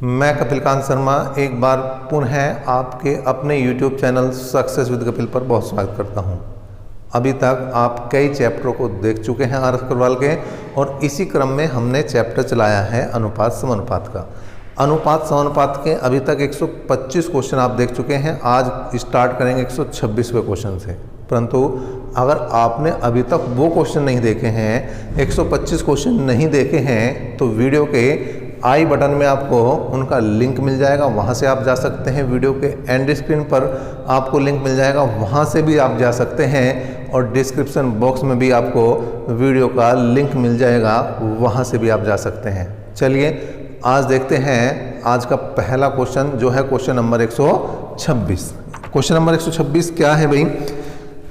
मैं कपिलकांत शर्मा एक बार पुनः आपके अपने YouTube channel success with Kapil पर बहुत स्वागत करता हूं। अभी तक आप कई चैप्टरों को देख चुके हैं आर एस अग्रवाल के, और इसी क्रम में हमने चैप्टर चलाया है अनुपात समानुपात का। अनुपात समानुपात के अभी तक 125 क्वेश्चन आप देख चुके हैं। आज स्टार्ट करेंगे 126वें क्वेश्चन से। परंतु अगर आपने अभी तक वो क्वेश्चन नहीं देखे हैं, 125 क्वेश्चन नहीं देखे हैं, तो वीडियो के आई बटन में आपको उनका लिंक मिल जाएगा, वहाँ से आप जा सकते हैं। वीडियो के एंड स्क्रीन पर आपको लिंक मिल जाएगा, वहाँ से भी आप जा सकते हैं। और डिस्क्रिप्शन बॉक्स में भी आपको वीडियो का लिंक मिल जाएगा, वहाँ से भी आप जा सकते हैं। चलिए आज देखते हैं आज का पहला क्वेश्चन, जो है क्वेश्चन नंबर 126। क्वेश्चन नंबर 126 क्या है भाई?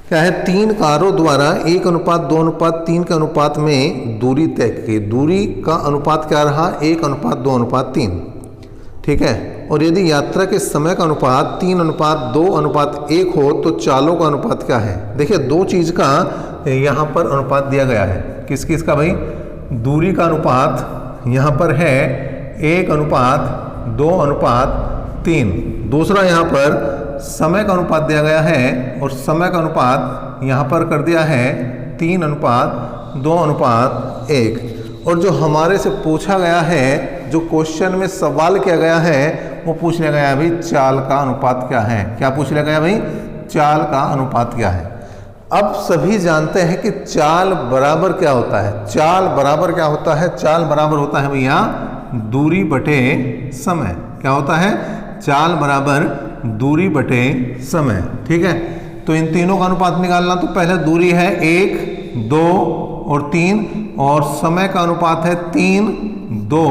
क्या है? 3 कारों द्वारा 1:2:3 के अनुपात में दूरी तय की। दूरी का अनुपात क्या रहा? 1:2:3। ठीक है। और यदि यात्रा के समय का अनुपात 3:2:1 हो तो चालों का अनुपात क्या है? देखिए, दो चीज़ का यहाँ पर अनुपात दिया गया है। किस किस का भाई? दूरी का अनुपात यहाँ पर है 1:2:3। दूसरा यहाँ पर समय का अनुपात दिया गया है, और समय का अनुपात यहाँ पर कर दिया है 3:2:1। और जो हमारे से पूछा गया है, जो क्वेश्चन में सवाल किया गया है, वो पूछ लिया गया है भाई चाल का अनुपात क्या है। क्या पूछ लिया गया भाई? चाल का अनुपात क्या है। अब सभी जानते हैं कि चाल बराबर क्या होता है। चाल बराबर क्या होता है? चाल बराबर होता है भैया दूरी बटे समय। क्या होता है? चाल बराबर दूरी बटे समय। ठीक है। तो इन तीनों का अनुपात निकालना, तो पहले दूरी है 1, 2 और 3, और समय का अनुपात है 3, 2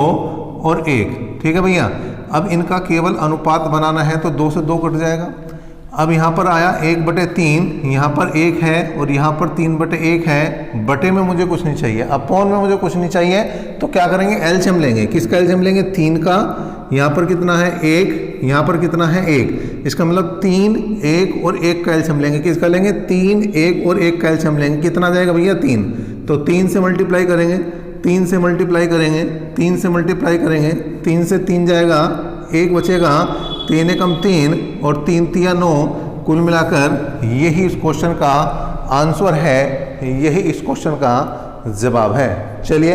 और 1। ठीक है भैया। अब इनका केवल अनुपात बनाना है, तो 2 से 2 कट जाएगा। अब यहाँ पर आया 1/3, यहाँ पर 1 है और यहाँ पर 3/1 है। बटे में मुझे कुछ नहीं चाहिए, अपॉन में मुझे कुछ नहीं चाहिए, तो क्या करेंगे? एलसीएम लेंगे। किसका एलसीएम लेंगे? 3 का। यहाँ पर कितना है? 1। यहाँ पर कितना है? 1। इसका मतलब 3, 1 और 1 का एलसीएम लेंगे। किसका लेंगे? 3, 1 और 1 का एलसीएम लेंगे। कितना आ जाएगा भैया? 3। तो 3 से मल्टीप्लाई करेंगे, 3 से मल्टीप्लाई करेंगे, 3 से मल्टीप्लाई करेंगे, 3 से 3 जाएगा, 1 बचेगा, 3 एकम 3 और 3 तिया 9। कुल मिलाकर यही इस क्वेश्चन का आंसर है, यही इस क्वेश्चन का जवाब है। चलिए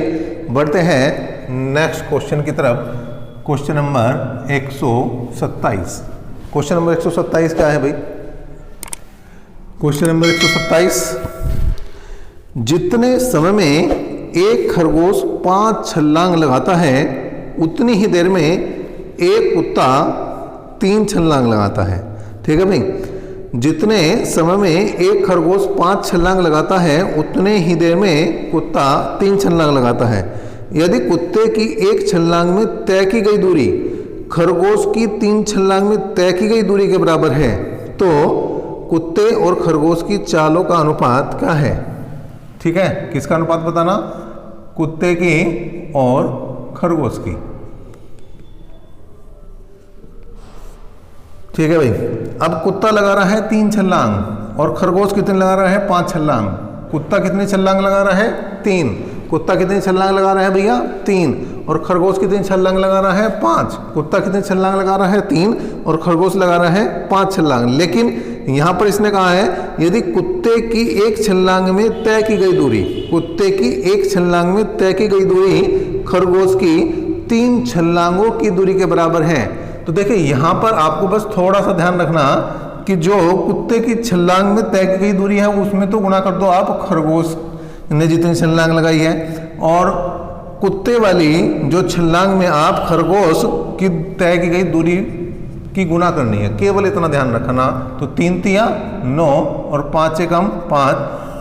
बढ़ते हैं नेक्स्ट क्वेश्चन की तरफ। Question number 127। क्वेश्चन नंबर 127 क्या है भाई? क्वेश्चन नंबर 127, जितने समय में एक खरगोश 5 छलांग लगाता है, उतनी ही देर में एक कुत्ता 3 छलांग लगाता है। ठीक है भाई। जितने समय में एक खरगोश 5 छलांग लगाता है, उतने ही देर में कुत्ता 3 छलांग लगाता है। यदि कुत्ते की एक छलांग में तय की गई दूरी खरगोश की 3 छलांग में तय की गई दूरी के बराबर है, तो कुत्ते और खरगोश की चालों का अनुपात क्या है? ठीक है। किसका अनुपात बताना? कुत्ते की और खरगोश की। ठीक है भाई। अब कुत्ता लगा रहा है 3 छलांग और खरगोश कितने लगा रहा है? 5 छलांग। कुत्ता कितनी छलांग लगा रहा है? 3। कुत्ता कितनी छलांग लगा रहा है भैया? 3। और खरगोश कितनी छलांग लगा रहा है? 5। कुत्ता कितनी छलांग लगा रहा है? 3। और खरगोश लगा रहा है 5 छलांग। लेकिन यहाँ पर इसने कहा है यदि कुत्ते की एक छलांग में तय की गई दूरी, कुत्ते की एक छलांग में तय की गई दूरी खरगोश की 3 छलांगों की दूरी के बराबर है। तो देखिए, यहाँ पर आपको बस थोड़ा सा ध्यान रखना कि जो कुत्ते की छलांग में तय की गई दूरी है, उसमें तो गुणा कर दो आप खरगोश ने जितनी छलांग लगाई है, और कुत्ते वाली जो छलांग में आप खरगोश की तय की गई दूरी की गुणा करनी है। केवल इतना ध्यान रखना। तो 3 तिया 9 और 5 एकम 5।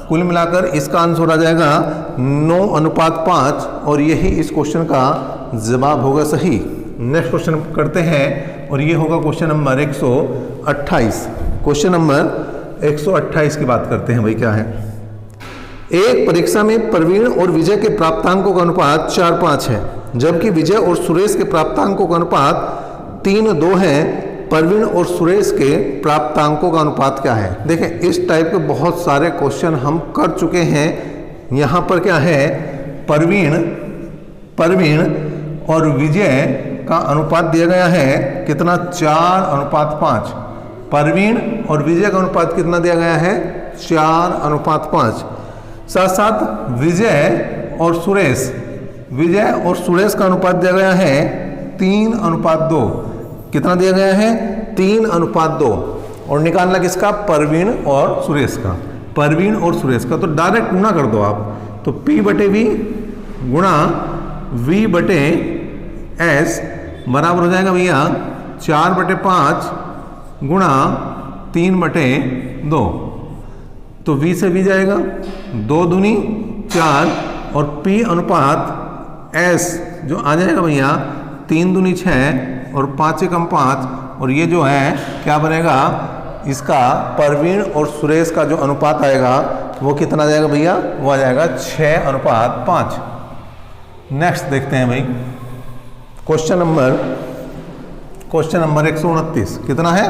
कुल मिलाकर इसका आंसर आ जाएगा 9:5, और यही इस क्वेश्चन का जवाब होगा सही। नेक्स्ट क्वेश्चन करते हैं, और ये होगा क्वेश्चन नंबर 128। क्वेश्चन नंबर 128 की बात करते हैं भाई। क्या है? एक परीक्षा में प्रवीण और विजय के प्राप्तांकों का अनुपात 4:5 है, जबकि विजय और सुरेश के प्राप्तांकों का अनुपात 3:2 है। प्रवीण और सुरेश के प्राप्तांकों का अनुपात क्या है? देखें, इस टाइप के बहुत सारे क्वेश्चन हम कर चुके हैं। यहाँ पर क्या है? प्रवीण और विजय का अनुपात दिया गया है कितना, 4:5। परवीन और विजय का अनुपात कितना दिया गया है, 4:5। साथ साथ विजय और सुरेश का अनुपात दिया गया है 3:2। कितना दिया गया है, 3:2। और निकालना किसका, परवीन और सुरेश का। परवीन और सुरेश का तो डायरेक्ट गुणा कर दो आप, तो P/V गुणा V/S बराबर हो जाएगा भैया 4/5 गुणा 3/2। तो V से V जाएगा, 2 दूनी 4 और P/S जो आ जाएगा भैया 3 दूनी 6 और 5 से कम 5। और ये जो है क्या बनेगा, इसका परवीन और सुरेश का जो अनुपात आएगा वो कितना आ जाएगा भैया, वो आ जाएगा 6:5। नेक्स्ट देखते हैं भाई क्वेश्चन नंबर 129 कितना है,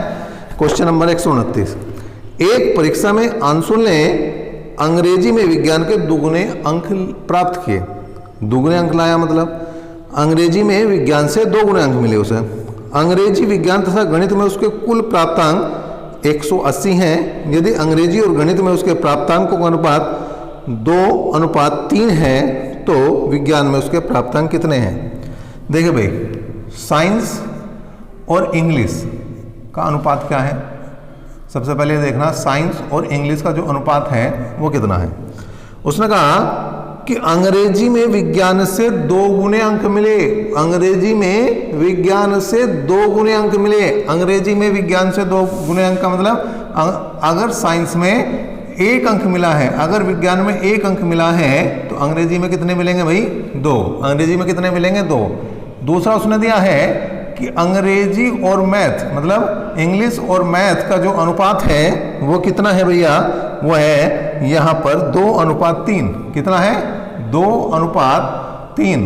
क्वेश्चन नंबर 129। एक परीक्षा में अंशुल ने अंग्रेजी में विज्ञान के दुगुने अंक प्राप्त किए। दुगुने अंक लाया मतलब अंग्रेजी में विज्ञान से 2 गुने अंक मिले उसे। अंग्रेजी विज्ञान तथा गणित में उसके कुल प्राप्तांक 180 हैं। यदि अंग्रेजी और गणित में उसके प्राप्तांकों का अनुपात 2:3 है तो विज्ञान में उसके प्राप्तांक कितने हैं। देखिए भाई, साइंस और इंग्लिश का अनुपात क्या है, सबसे पहले देखना साइंस और इंग्लिश का जो अनुपात है वो कितना है। उसने कहा कि अंग्रेजी में विज्ञान से 2 गुने अंक मिले। अंग्रेजी में विज्ञान से 2 गुने अंक मिले। अंग्रेजी में विज्ञान से 2 गुने अंक का मतलब अगर साइंस में 1 अंक मिला है, अगर विज्ञान में 1 अंक मिला है तो अंग्रेजी में कितने मिलेंगे भाई, 2। अंग्रेजी में कितने मिलेंगे, 2। दूसरा उसने दिया है कि अंग्रेजी और मैथ मतलब इंग्लिश और मैथ का जो अनुपात है वो कितना है भैया, वो है यहाँ पर 2:3। कितना है, 2:3।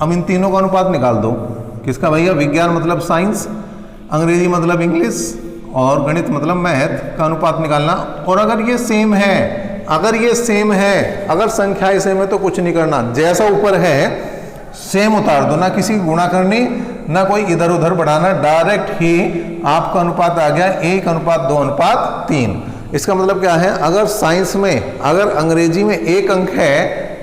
अब इन तीनों का अनुपात निकाल दो। किसका भैया, विज्ञान मतलब साइंस, अंग्रेजी मतलब इंग्लिश और गणित मतलब मैथ का अनुपात निकालना। और अगर ये सेम है, अगर संख्याएं सेम है तो कुछ नहीं करना, जैसा ऊपर है सेम उतार दो, ना किसी गुणा करनी ना कोई इधर उधर बढ़ाना, डायरेक्ट ही आपका अनुपात आ गया 1:2:3। इसका मतलब क्या है, अगर साइंस में, अगर अंग्रेजी में 1 अंक है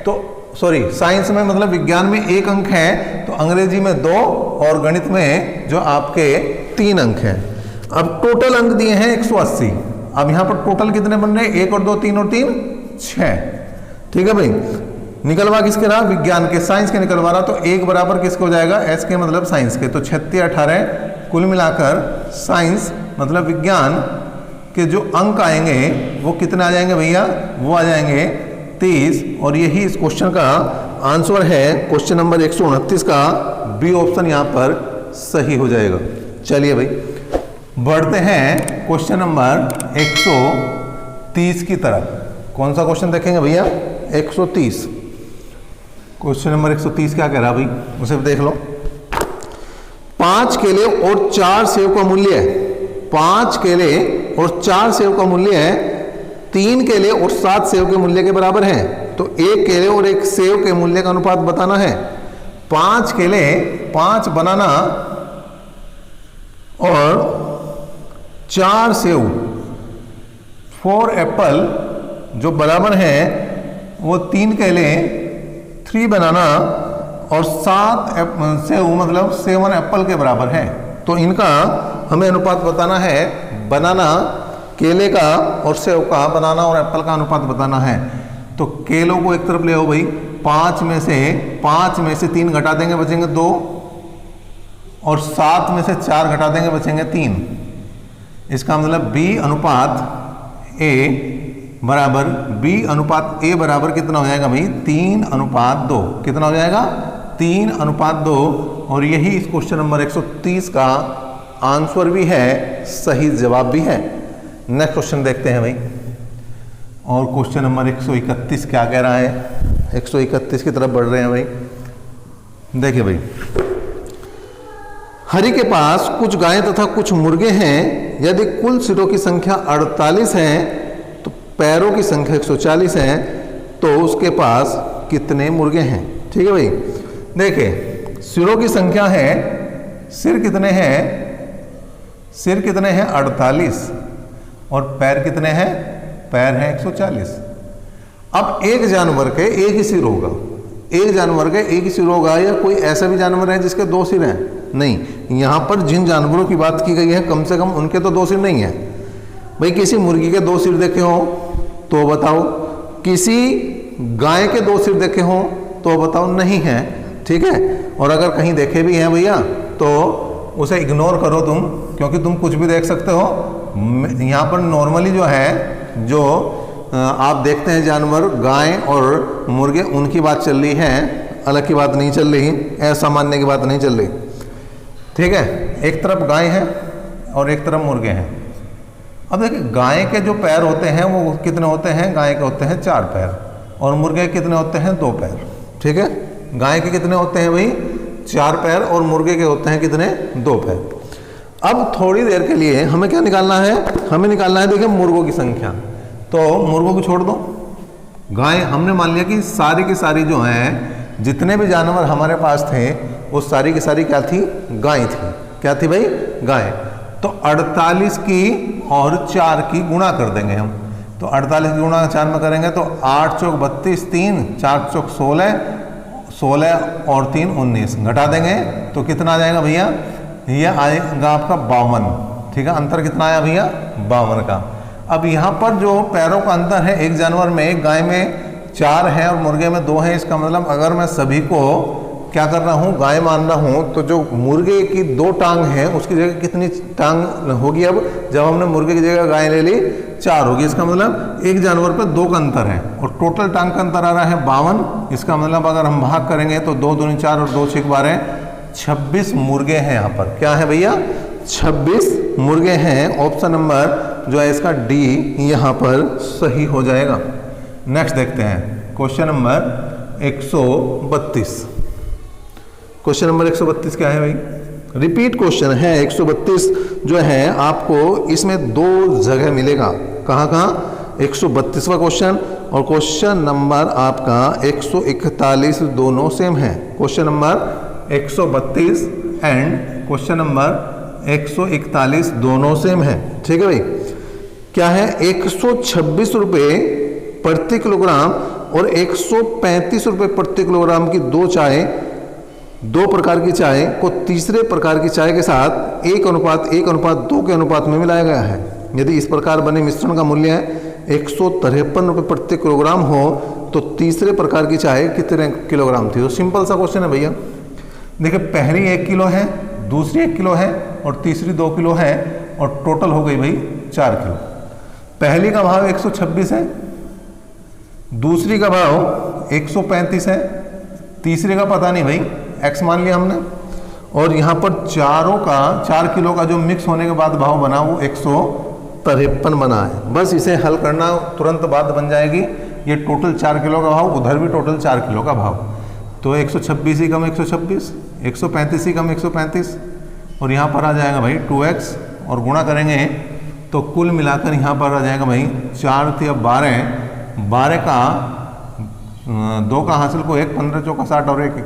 तो साइंस में मतलब विज्ञान में 1 अंक है तो अंग्रेजी में 2 और गणित में जो आपके 3 अंक हैं। अब टोटल अंक दिए हैं 180। अब यहाँ पर टोटल कितने बन रहे हैं, 1 और 2 3 और 3 6। ठीक है भाई, निकलवा किसके रहा, विज्ञान के। साइंस के निकलवा रहा तो 1 बराबर किसके हो जाएगा, एस के मतलब साइंस के। तो 36 18 कुल मिलाकर साइंस मतलब विज्ञान के जो अंक आएंगे वो कितने आ जाएंगे भैया, वो आ जाएंगे 30। और यही इस क्वेश्चन का आंसर है। क्वेश्चन नंबर 129 का बी ऑप्शन यहाँ पर सही हो जाएगा। चलिए भाई बढ़ते हैं क्वेश्चन नंबर 130 की तरफ। कौन सा क्वेश्चन देखेंगे भैया, 130। क्वेश्चन नंबर 130 क्या कह रहा भाई, उसे देख लो। 5 केले और 4 सेव का मूल्य है, 5 केले और 4 सेव का मूल्य है 3 केले और 7 सेव के मूल्य के बराबर है। तो 1 केले और 1 सेव के मूल्य का अनुपात बताना है। 5 केले 5 बनाना और 4 सेव 4 एप्पल जो बराबर है वो 3 केले 3 बनाना और 7 सेव मतलब 7 एप्पल के बराबर है। तो इनका हमें अनुपात बताना है। बनाना केले का और सेव का, बनाना और एप्पल का अनुपात बताना है। तो केलों को एक तरफ ले आओ भाई, 5 में से 3 घटा देंगे बचेंगे 2 और 7 में से 4 घटा देंगे बचेंगे 3। इसका मतलब B अनुपात A बराबर कितना हो जाएगा भाई, 3:2। कितना हो जाएगा, 3:2। और यही इस क्वेश्चन नंबर 130 का आंसर भी है, सही जवाब भी है। नेक्स्ट क्वेश्चन देखते हैं भाई। और क्वेश्चन नंबर 131 क्या कह रहा है, 131 की तरफ बढ़ रहे हैं भाई। देखिए भाई, हरि के पास कुछ गायें तथा कुछ मुर्गे हैं। यदि कुल सिरों की संख्या 48 है तो पैरों की संख्या 140 है, तो उसके पास कितने मुर्गे हैं। ठीक है भाई, देखिए सिरों की संख्या है सिर कितने हैं? सिर कितने हैं? 48। और पैर कितने हैं? पैर हैं 140। अब एक जानवर के एक ही सिर होगा, एक जानवर के एक ही सिर होगा, या कोई ऐसा भी जानवर है जिसके दो सिर हैं? नहीं। यहाँ पर जिन जानवरों की बात की गई है कम से कम उनके तो दो सिर नहीं है। भाई किसी मुर्गी के दो सिर देखे हो तो बताओ, किसी गाय के दो सिर देखे हो तो बताओ, नहीं है। ठीक है, और अगर कहीं देखे भी हैं भैया तो उसे इग्नोर करो तुम, क्योंकि तुम कुछ भी देख सकते हो। यहाँ पर नॉर्मली जो है, जो आप देखते हैं जानवर, गाय और मुर्गे, उनकी बात चल रही है, अलग की बात नहीं चल रही, असामान्य की बात नहीं चल रही। ठीक है, एक तरफ गाय है और एक तरफ मुर्गे हैं। अब देखिए, गाय के जो पैर होते हैं वो कितने होते हैं? गाय के होते हैं 4 पैर, और मुर्गे कितने होते हैं? 2 पैर। ठीक है, गाय के कितने होते हैं भाई? 4 पैर, और मुर्गे के होते हैं कितने? 2 पैर। अब थोड़ी देर के लिए हमें क्या निकालना है? हमें निकालना है, देखिए, मुर्गों की संख्या। तो मुर्गों को छोड़ दो, गाय हमने मान लिया कि सारी की सारी जो हैं, जितने भी जानवर हमारे पास थे वो सारी की सारी क्या थी? गाय थी। क्या थी भाई? गाय। तो 48 की और 4 की गुणा कर देंगे हम। तो 48 की गुणा 4 में करेंगे तो 8 चौक 32, 3 4 चौक 16, 16 और 3 19, घटा देंगे तो कितना आ जाएगा भैया? ये आएगा आपका 52। ठीक है, अंतर कितना आया भैया? 52 का। अब यहाँ पर जो पैरों का अंतर है, एक जानवर में, एक गाय में 4 है और मुर्गे में 2 है। इसका मतलब अगर मैं सभी को क्या कर रहा हूँ? गाय मान रहा हूँ, तो जो मुर्गे की 2 टांग है उसकी जगह कितनी टांग होगी? अब जब हमने मुर्गे की जगह गाय ले ली 4 होगी। इसका मतलब एक जानवर पे 2 का अंतर है, और टोटल टांग का अंतर आ रहा है 52। इसका मतलब अगर हम भाग करेंगे तो 2 दूनी 4 और 2 6 12, 26 मुर्गे हैं यहाँ पर। क्या है भैया? 26 मुर्गे हैं। ऑप्शन नंबर जो है इसका डी यहाँ पर सही हो जाएगा। नेक्स्ट देखते हैं क्वेश्चन नंबर 132। क्वेश्चन नंबर 132 क्या है भाई? रिपीट क्वेश्चन है 132 जो है, आपको इसमें 2 जगह मिलेगा। कहाँ कहाँ? 132वां क्वेश्चन और क्वेश्चन नंबर आपका 141, दोनों सेम है। Question number 132 and question number 141 दोनों सेम है। ठीक है भाई, क्या है? 126 रुपये प्रति किलोग्राम और 135 रुपये प्रति किलोग्राम की 2 चाय, 2 प्रकार की चाय को तीसरे प्रकार की चाय के साथ 1:1:2 के अनुपात में मिलाया गया है। यदि इस प्रकार बने मिश्रण का मूल्य 153 रुपये प्रति किलोग्राम हो तो तीसरे प्रकार की चाय कितने किलोग्राम थी? तो सिंपल सा क्वेश्चन है भैया। देखिए, पहली 1 किलो है, दूसरी 1 किलो है और तीसरी 2 किलो है, और टोटल हो गई भाई 4 किलो। पहली का भाव 126 है, दूसरी का भाव 135 है, तीसरे का पता नहीं भाई, x मान लिया हमने, और यहाँ पर चारों का 4 किलो का जो मिक्स होने के बाद भाव बना वो 153 बना है। बस इसे हल करना, तुरंत बात बन जाएगी। ये टोटल 4 किलो का भाव, उधर भी टोटल 4 किलो का भाव, तो 126 ही कम 126, 135 ही कम 135, और यहाँ पर आ जाएगा भाई 2x, और गुणा करेंगे तो कुल मिलाकर यहाँ पर आ जाएगा भाई 4 थी अब 12, 12 का 2 का हासिल को 1, 15 चौका 60 और 1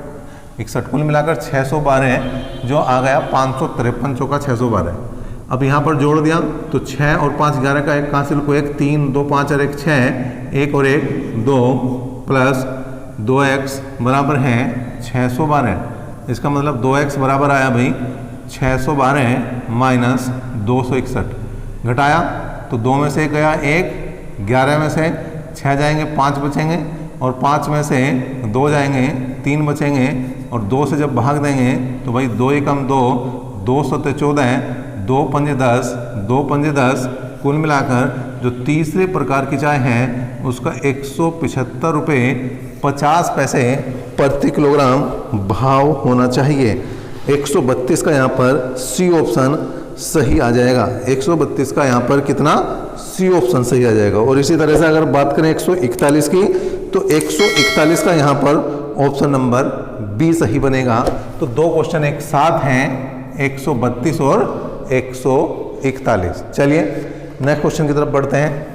61, कुल मिलाकर 612 जो आ गया 553 चौका 612। अब यहाँ पर जोड़ दिया तो 6 और 5 11 का 1 हासिल को 1, 3 2 5 और 1 6, 1 और 1 2 प्लस 2x बराबर है 612। इसका मतलब 2x बराबर आया भाई 612 माइनस 261। घटाया तो 2 में से गया 1, 11 में से 6 जाएंगे 5 बचेंगे, और 5 में से 2 जाएंगे 3 बचेंगे, और 2 से जब भाग देंगे तो भाई 2 एकम 2, 2 सत्ते 14, 2 पंजे 10, 2 पंजे 10, कुल मिलाकर जो तीसरे प्रकार की चाय है उसका 175 रुपये 50 पैसे प्रति किलोग्राम भाव होना चाहिए। 132 का यहाँ पर सी ऑप्शन सही आ जाएगा। 132 का यहाँ पर कितना? सी ऑप्शन सही आ जाएगा। और इसी तरह से अगर बात करें 141 की, तो 141 का यहाँ पर ऑप्शन नंबर बी सही बनेगा। तो 2 क्वेश्चन एक साथ हैं, 132 और 141। चलिए नेक्स्ट क्वेश्चन की तरफ बढ़ते हैं,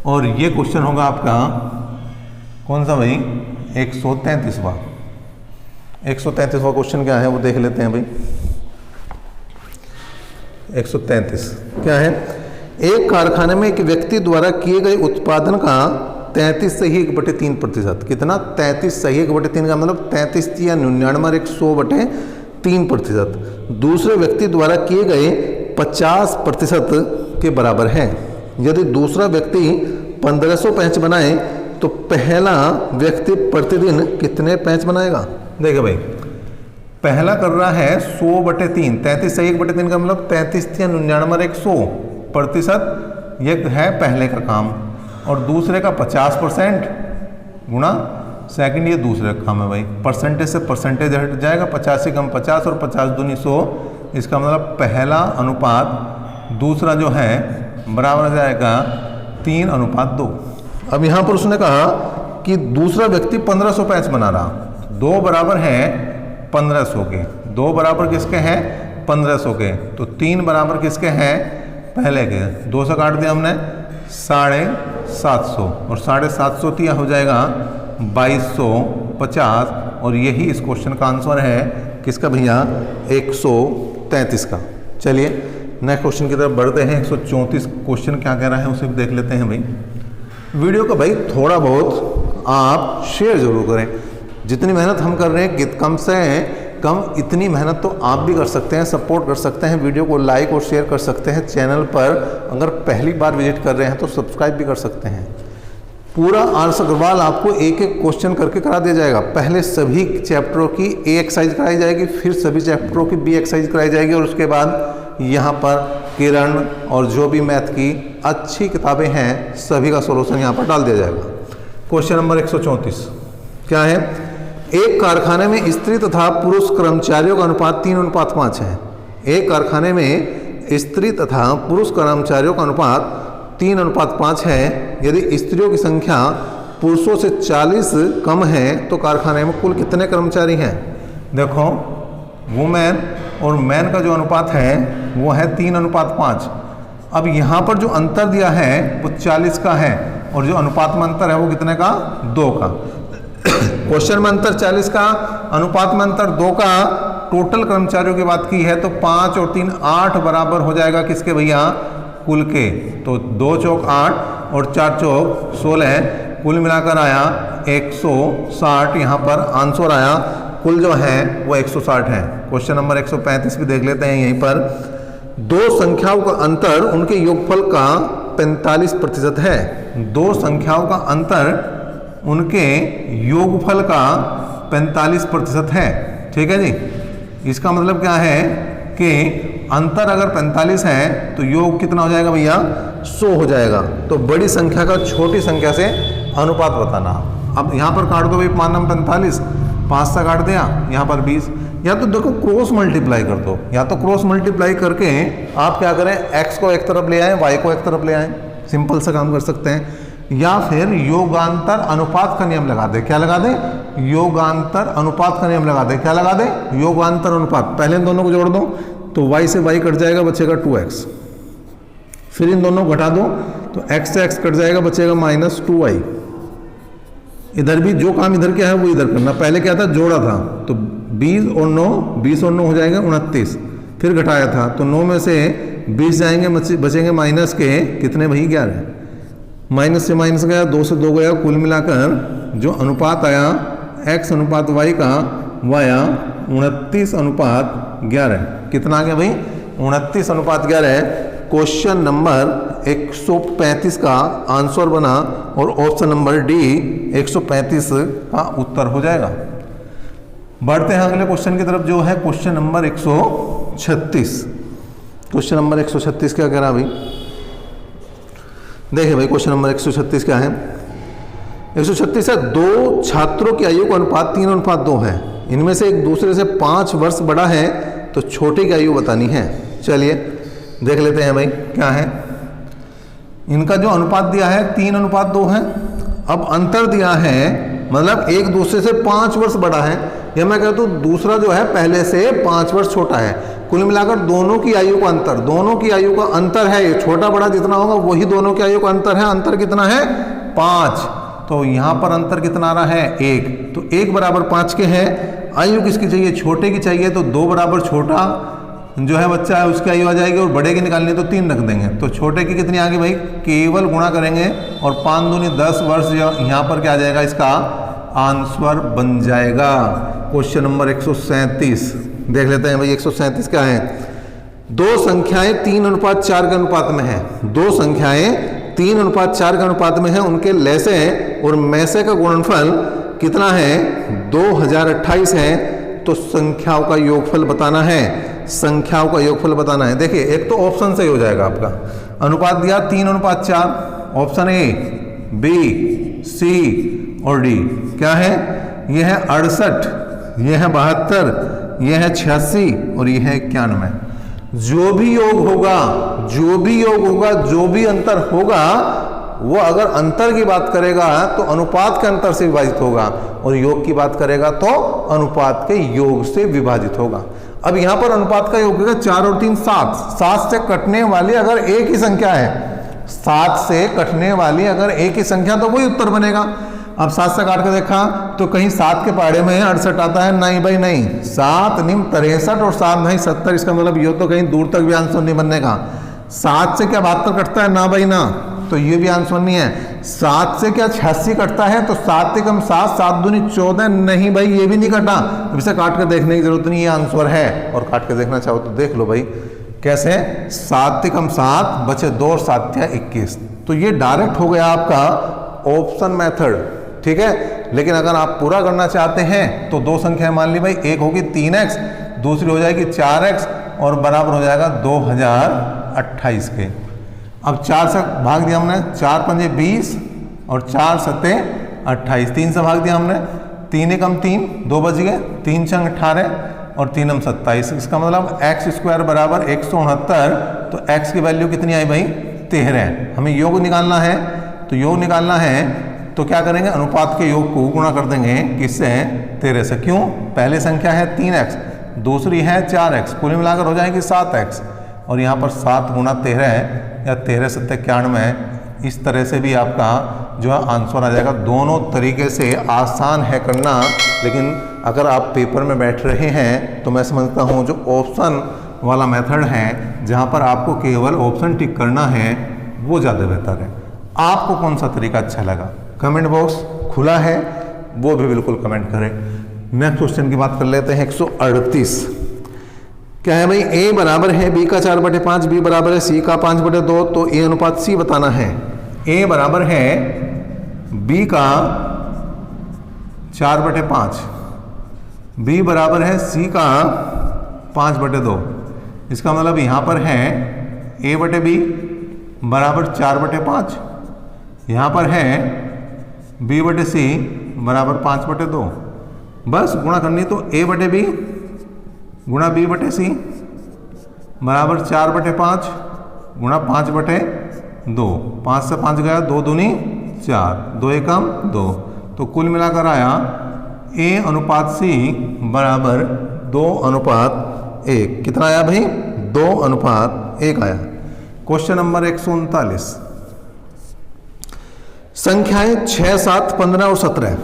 और ये क्वेश्चन होगा आपका कौन सा भाई? 133वां। 133वां क्वेश्चन क्या है वो देख लेते हैं भाई। 133 क्या है? एक कारखाने में एक व्यक्ति द्वारा किए गए उत्पादन का 33 सही 1/3%। कितना? 33 सही 1/3 का मतलब 33 या 99 और 100/3%। दूसरे व्यक्ति द्वारा किए गए 50% के बराबर है। यदि दूसरा व्यक्ति 1500 पैंच बनाए तो पहला व्यक्ति प्रतिदिन कितने पैंच बनाएगा? देखिए भाई, पहला कर रहा है 100/3, 33 सही 1/3 का मतलब 33 या 99 और 100%, ये है पहले का काम। और दूसरे का 50% गुणा सेकंड, ये दूसरे का काम है भाई। परसेंटेज से परसेंटेज हट जाएगा, 50 से कम 50 और 50 दूनी 100। इसका मतलब पहला अनुपात दूसरा जो है बराबर हो जाएगा 3:2। अब यहाँ पर उसने कहा कि दूसरा व्यक्ति 1500 पैंच बना रहा, 2 बराबर है 1500 के, 2 बराबर किसके हैं? 1500 के। तो 3 बराबर किसके हैं? पहले के। 2 से काट दिया हमने 750 और 750 दिया हो जाएगा 2250। और यही इस क्वेश्चन का आंसर है किसका भैया? 133 का। चलिए नेक्स्ट क्वेश्चन की तरफ बढ़ते हैं। 134 क्वेश्चन क्या कह रहा है उसे भी देख लेते हैं भाई। वीडियो को भाई थोड़ा बहुत आप शेयर जरूर करें। जितनी मेहनत हम कर रहे हैं कम से कम इतनी मेहनत तो आप भी कर सकते हैं, सपोर्ट कर सकते हैं। वीडियो को लाइक और शेयर कर सकते हैं। चैनल पर अगर पहली बार विजिट कर रहे हैं तो सब्सक्राइब भी कर सकते हैं। पूरा आर्स अग्रवाल आपको एक एक क्वेश्चन करके करा दिया जाएगा। पहले सभी चैप्टरों की ए एक्सरसाइज कराई जाएगी, फिर सभी चैप्टरों की बी एक्सरसाइज कराई जाएगी और उसके बाद यहाँ पर किरण और जो भी मैथ की अच्छी किताबें हैं सभी का सॉल्यूशन यहाँ पर डाल दिया जाएगा। क्वेश्चन नंबर 134 क्या है? एक कारखाने में स्त्री तथा पुरुष कर्मचारियों का अनुपात 3:5 है। एक कारखाने में स्त्री तथा पुरुष कर्मचारियों का अनुपात 3:5 है। यदि स्त्रियों की संख्या पुरुषों से 40 कम है तो कारखाने में कुल कितने कर्मचारी हैं? देखो, वुमेन और मैन का जो अनुपात है वो है 3:5। अब यहाँ पर जो अंतर दिया है वो 40 का है और जो अनुपात में अंतर है वो कितने का? 2 का। क्वेश्चन में अंतर 40 का, अनुपात में अंतर 2 का। टोटल कर्मचारियों की बात की है तो 5 और 3 8 बराबर हो जाएगा किसके भैया? कुल के। तो 2 चौक 8 और 4 चौक 16, कुल मिलाकर आया 160। यहाँ पर आंसर आया कुल जो है वो 160 है। क्वेश्चन नंबर 135 भी देख लेते हैं। यहीं पर 2 संख्याओं का अंतर उनके योगफल का 45% है। 2 संख्याओं का अंतर उनके योगफल का 45% है। ठीक है जी। इसका मतलब क्या है कि अंतर अगर 45 है तो योग कितना हो जाएगा भैया? 100 हो जाएगा। तो बड़ी संख्या का छोटी संख्या से अनुपात बताना। अब यहाँ पर काट दो भाई, 5 नम 45, 5 से काट दिया, यहाँ पर 20। या तो देखो क्रॉस मल्टीप्लाई कर दो, या तो क्रॉस मल्टीप्लाई करके आप क्या करें? x को एक तरफ ले आए, y को एक तरफ ले आए, सिंपल सा काम कर सकते हैं। या फिर योगांतर अनुपात का नियम लगा दे। क्या लगा दे? योगांतर अनुपात का नियम लगा दे। क्या लगा दे? योगांतर अनुपात। पहले इन दोनों को जोड़ दो तो y से y कट जाएगा, बचेगा 2x। फिर इन दोनों को घटा दो तो x से x कट जाएगा, बचेगा -2y। इधर भी जो काम इधर क्या है वो इधर करना। पहले क्या था? जोड़ा था तो 20 और 9 हो जाएगा 29। फिर घटाया था तो 9 में से 20 जाएंगे, बचेंगे माइनस के कितने भाई? 11। माइनस से माइनस गया, 2 से 2 गया, कुल मिलाकर जो अनुपात आया x अनुपात y का वो आया 29:11। कितना आ गया भाई? 29:11। क्वेश्चन नंबर 135 का आंसर बना और ऑप्शन नंबर डी 135 का उत्तर हो जाएगा। बढ़ते हैं अगले क्वेश्चन की तरफ जो है क्वेश्चन नंबर 136। क्वेश्चन नंबर 136 क्या कह रहा भाई? देखिए भाई, क्वेश्चन नंबर 136 क्या है? 136 है 2 छात्रों की आयु का अनुपात 3:2 है। इनमें से एक दूसरे से 5 वर्ष बड़ा है तो छोटे की आयु बतानी है। चलिए देख लेते हैं भाई क्या है। इनका जो अनुपात दिया है 3:2 है। अब अंतर दिया है मतलब एक दूसरे से 5 वर्ष बड़ा है, या मैं कहता हूँ दूसरा जो है पहले से 5 वर्ष छोटा है। कुल मिलाकर दोनों की आयु का अंतर, दोनों की आयु का अंतर है, ये छोटा बड़ा जितना होगा वही दोनों की आयु का अंतर है। अंतर कितना है? 5। तो यहाँ पर अंतर कितना आ रहा है? 1। तो 1 बराबर 5 के है। आयु किसकी चाहिए, छोटे की चाहिए, तो 2 बराबर छोटा जो है बच्चा है उसकी आयु आ जाएगी, और बड़े की निकालनी है तो 3 रख देंगे। तो छोटे की कितनी आ गई भाई, केवल गुणा करेंगे और 5 दूनी 10 वर्ष यहाँ पर क्या आ जाएगा, इसका आंसर बन जाएगा। क्वेश्चन नंबर 137 देख लेते हैं भाई। 137 क्या है, दो संख्याएं 3:4 के अनुपात में है, दो संख्याएं 3:4 के अनुपात में है, उनके लैसे और मैसे का गुणनफल कितना है, 2028 है। तो संख्याओं का योगफल बताना है, संख्याओं का योगफल बताना है। देखिए एक तो ऑप्शन से हो जाएगा आपका, अनुपात दिया 3:4, ऑप्शन ए, बी, सी और डी क्या है, यह है 68, यह है 72, यह है 86 और यह है 91। जो भी योग होगा, जो भी योग होगा, जो भी अंतर होगा, वो अगर अंतर की बात करेगा तो अनुपात के अंतर से विभाजित होगा, और योग की बात करेगा तो अनुपात के योग से विभाजित होगा। अब यहां पर अनुपात का योग है 4 और 3 7, 7 से कटने वाली अगर एक ही संख्या है, 7 से कटने वाली अगर एक ही संख्या, तो वही उत्तर बनेगा। अब 7 से काट के देखा तो कहीं 7 के पहाड़े में 68 आता है, नहीं भाई नहीं, 7 निम 63 और 7 नहीं 70, इसका मतलब ये तो कहीं दूर तक भी आंसर नहीं बनने का। 7 से क्या 72 कटता है, ना भाई ना, तो ये भी आंसर नहीं है। 7 से क्या 86 कटता है, तो 7 से कम 7, 7 दूनी 14, नहीं भाई ये भी नहीं कटा। अब इसे काट कर देखने की जरूरत नहीं, ये आंसर है। और काट के देखना चाहो तो देख लो भाई कैसे, 7 से कम 7 बचे 2 और 7 21, तो ये डायरेक्ट हो गया आपका ऑप्शन मेथड, ठीक है। लेकिन अगर आप पूरा करना चाहते हैं तो दो संख्याएं मान ली भाई, एक होगी 3x, दूसरी हो जाएगी 4x और बराबर हो जाएगा 2028 के। अब 4 से भाग दिया हमने, 4 पंजे 20 और 4 सत्ते 28, 3 से भाग दिया हमने, 3 एकम 3, 2 बच गए, 3 छंग 18 और 3 हम 27। इसका मतलब x² बराबर 169, तो x की वैल्यू कितनी आई भाई, 13। हमें योग निकालना है, तो योग निकालना है तो क्या करेंगे, अनुपात के योग को गुणा कर देंगे किससे, 13 से। क्यों, पहली संख्या है 3x, दूसरी है 4x, कुल मिलाकर हो जाएगी 7x, और यहाँ पर 7 गुणा 13 या 13 सत्ते 91, इस तरह से भी आपका जो है आंसर आ जाएगा। दोनों तरीके से आसान है करना, लेकिन अगर आप पेपर में बैठ रहे हैं तो मैं समझता हूँ जो ऑप्शन वाला मेथड है, जहाँ पर आपको केवल ऑप्शन टिक करना है, वो ज़्यादा बेहतर है। आपको कौन सा तरीका अच्छा लगा, कमेंट बॉक्स खुला है, वो भी बिल्कुल कमेंट करें। नेक्स्ट क्वेश्चन की बात कर लेते हैं। 138 क्या है भाई, a बराबर है b का 4/5, b बराबर है c का 5/2, तो a अनुपात c बताना है। a बराबर है b का 4/5, b बराबर है c का 5/2, इसका मतलब यहाँ पर है a/b बराबर 4/5, यहाँ पर है b/c बराबर 5/2। बस गुणा करनी तो a/b गुणा b/c बराबर 4/5 गुणा 5/2। 5 से 5 गया, 2 दूनी 4, 2 एकम 2, तो कुल मिलाकर आया a अनुपात c बराबर 2:1। कितना आया भाई, 2:1 आया। क्वेश्चन नंबर 139 संख्याएं 6, 7, 15 और 17,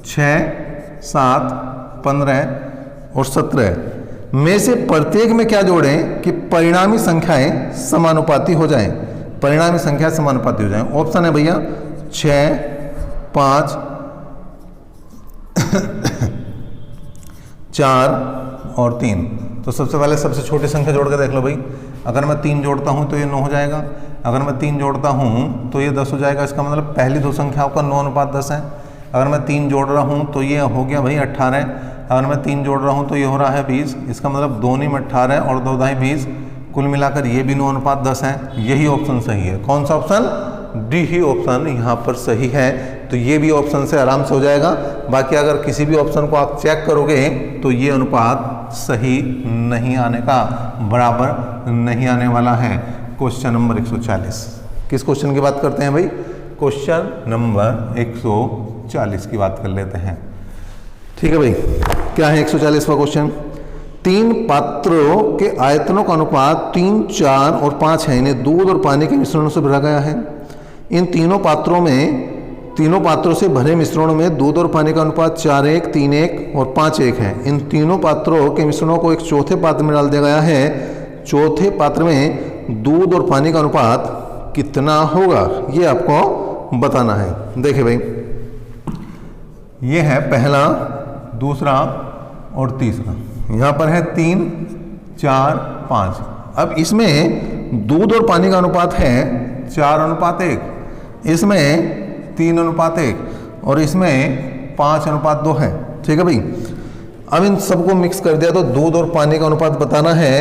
6, 7, 15 और 17 में से प्रत्येक में क्या जोड़ें कि परिणामी संख्याएं समानुपाती हो जाएं, परिणामी संख्या समानुपाती हो जाएं। ऑप्शन है भैया 6, 5, 4 और 3। तो सबसे पहले सबसे छोटी संख्या जोड़ के देख लो भाई। अगर मैं 3 जोड़ता हूं तो ये 9 हो जाएगा, अगर मैं 3 जोड़ता हूं तो ये 10 हो जाएगा। इसका मतलब पहली दो संख्याओं का 9:10 है। अगर मैं 3 जोड़ रहा हूं तो ये हो गया भाई 18। अगर मैं 3 जोड़ रहा हूं तो ये हो रहा है 20। इसका मतलब 2 में 18 और 2 दाई 20, कुल मिलाकर ये भी 9:10 है। यही ऑप्शन सही है। कौन सा ऑप्शन, डी ही ऑप्शन यहाँ पर सही है। तो ये भी ऑप्शन से आराम से हो जाएगा। बाकी अगर किसी भी ऑप्शन को आप चेक करोगे तो ये अनुपात सही नहीं आने का, बराबर नहीं आने वाला है। क्वेश्चन नंबर 140, किस क्वेश्चन की बात करते हैं भाई, क्वेश्चन नंबर 140 की बात कर लेते हैं। ठीक है भाई, क्या है 140वां क्वेश्चन। 3 पात्रों के आयतनों का अनुपात 3, 4 और 5 है। इन्हें दूध और पानी के मिश्रणों से भरा गया है। इन तीनों पात्रों में तीनों पात्रों से भरे मिश्रणों में दूध और पानी का अनुपात 4:1, 3:1 और 5:1 है। इन तीनों पात्रों के मिश्रणों को एक चौथे पात्र में डाल दिया गया है। चौथे पात्र में दूध और पानी का अनुपात कितना होगा, ये आपको बताना है। देखिए भाई, ये है पहला, दूसरा और तीसरा। यहाँ पर है 3, 4, 5। अब इसमें दूध और पानी का अनुपात है 4:1, इसमें 3:1 और इसमें 5:2 है। ठीक है भाई। अब इन सबको मिक्स कर दिया तो दूध और पानी का अनुपात बताना है।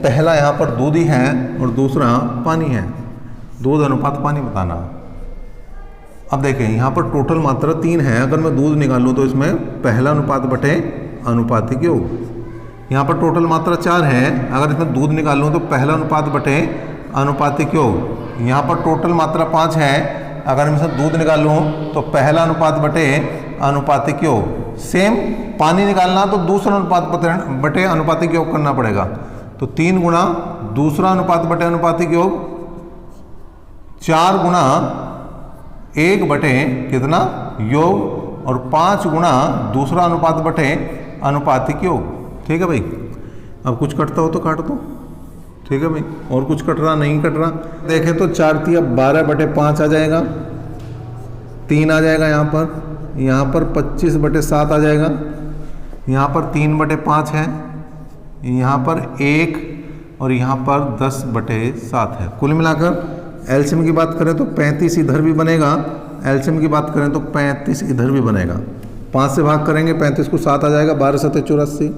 पहला यहाँ पर दूध ही है और दूसरा पानी है। दूध अनुपात पानी बताना। अब देखें, यहाँ पर टोटल मात्रा 3 है। अगर मैं दूध निकालूँ तो इसमें पहला अनुपात बटे अनुपातिक योग। यहाँ पर टोटल मात्रा 4 है। अगर इसमें दूध निकालूँ तो पहला अनुपात बटे अनुपातिक योग। यहाँ पर टोटल मात्रा 5 है। अगर मैं इसमें दूध निकालूँ तो पहला अनुपात बटे अनुपातिक योग। सेम पानी निकालना तो दूसरा अनुपात बटे अनुपातिक योग करना पड़ेगा। तो 3 गुना दूसरा अनुपात बटे अनुपातिक योग, 4 गुना 1 बटे कितना योग, और 5 गुना दूसरा अनुपात बटे अनुपातिक योग। ठीक है भाई। अब कुछ कटता हो तो काट दो। ठीक है भाई। और कुछ कट रहा नहीं कट रहा। देखें तो 4 तिया 12/5 आ जाएगा, 3 आ जाएगा यहाँ पर 25/7 आ जाएगा, यहाँ पर 3/5 है, यहाँ पर 1 और यहाँ पर 10/7 है। कुल मिलाकर एलसीएम की बात करें तो 35 इधर भी बनेगा, एलसीएम की बात करें तो 35 इधर भी बनेगा। 5 से भाग करेंगे 35 को 7 आ जाएगा, 12 7 84।